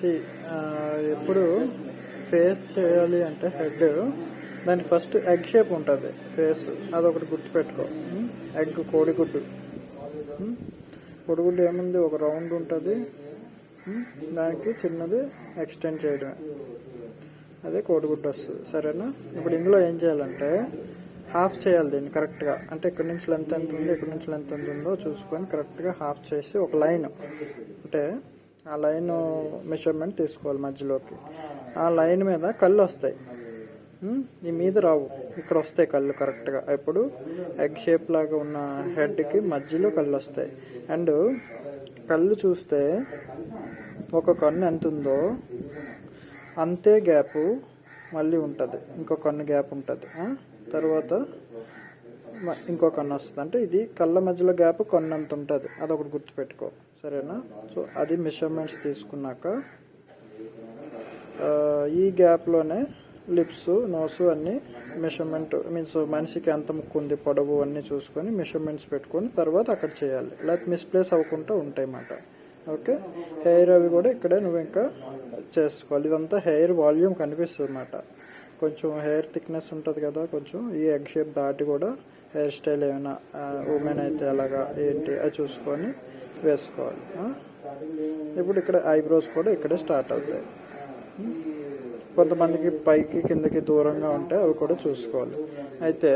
C ఎప్పుడు face చేయాలి అంటే హెడ్ దానికి ఫస్ట్ ఎగ్ షేప్ ఉంటుంది ఫేస్, అదొకటి గుర్తుపెట్టుకో. ఎగ్ కోడిగుడ్డు, కోడిగుడ్డు ఏముంది, ఒక రౌండ్ ఉంటుంది, దానికి చిన్నది ఎక్స్టెండ్ చేయడమే, అదే కోడిగుడ్డు వస్తుంది. సరేనా? ఇప్పుడు ఇందులో ఏం చేయాలంటే హాఫ్ చేయాలి దీన్ని కరెక్ట్గా. అంటే ఇక్కడ నుంచి లెంత్ ఎంత ఉందో, ఇక్కడ నుంచి లెంత్ ఎంత ఉందో చూసుకొని కరెక్ట్గా హాఫ్ చేసి ఒక లైన్, అంటే ఆ లైన్ మెజర్మెంట్ తీసుకోవాలి మధ్యలోకి. ఆ లైన్ మీద కళ్ళు వస్తాయి, ఈ మీద రావు, ఇక్కడ వస్తాయి కళ్ళు కరెక్ట్గా. ఇప్పుడు ఎగ్ షేప్ లాగా ఉన్న హెడ్కి మధ్యలో కళ్ళు వస్తాయి. అండ్ కళ్ళు చూస్తే ఒక కన్ను ఎంత ఉందో అంతే గ్యాప్ మళ్ళీ ఉంటుంది, ఇంకో కన్ను గ్యాప్ ఉంటుంది, తర్వాత ఇంకో కన్ను వస్తుంది. అంటే ఇది కళ్ళ మధ్యలో గ్యాప్ కన్ను అంత ఉంటుంది, అదొకటి గుర్తుపెట్టుకో. సరేనా? సో అది మెజర్మెంట్స్ తీసుకున్నాక ఈ గ్యాప్లోనే లిప్స్, నోసు అన్నీ మెజర్మెంట్ మీన్స్ మనిషికి ఎంత ముక్కు ఉంది, పొడవు అన్నీ చూసుకొని మెజర్మెంట్స్ పెట్టుకొని తర్వాత అక్కడ చేయాలి, లేకపోతే మిస్ప్లేస్ అవ్వకుండా ఉంటాయి అన్నమాట. ఓకే, హెయిర్ అవి కూడా ఇక్కడే నువ్వు ఇంకా చేసుకోవాలి. ఇదంతా హెయిర్ వాల్యూమ్ కనిపిస్తుంది అన్నమాట. కొంచెం హెయిర్ థిక్నెస్ ఉంటుంది కదా, కొంచెం ఈ ఎగ్ షేప్ దాటి కూడా హెయిర్ స్టైల్ ఏమైనా ఉమెన్ అయితే ఎలాగా ఏంటి అది చూసుకొని వేసుకోవాలి. ఇప్పుడు ఇక్కడ ఐబ్రోస్ కూడా ఇక్కడే స్టార్ట్ అవుతాయి. కొంతమందికి పైకి కిందకి దూరంగా ఉంటే అవి కూడా చూసుకోవాలి. అయితే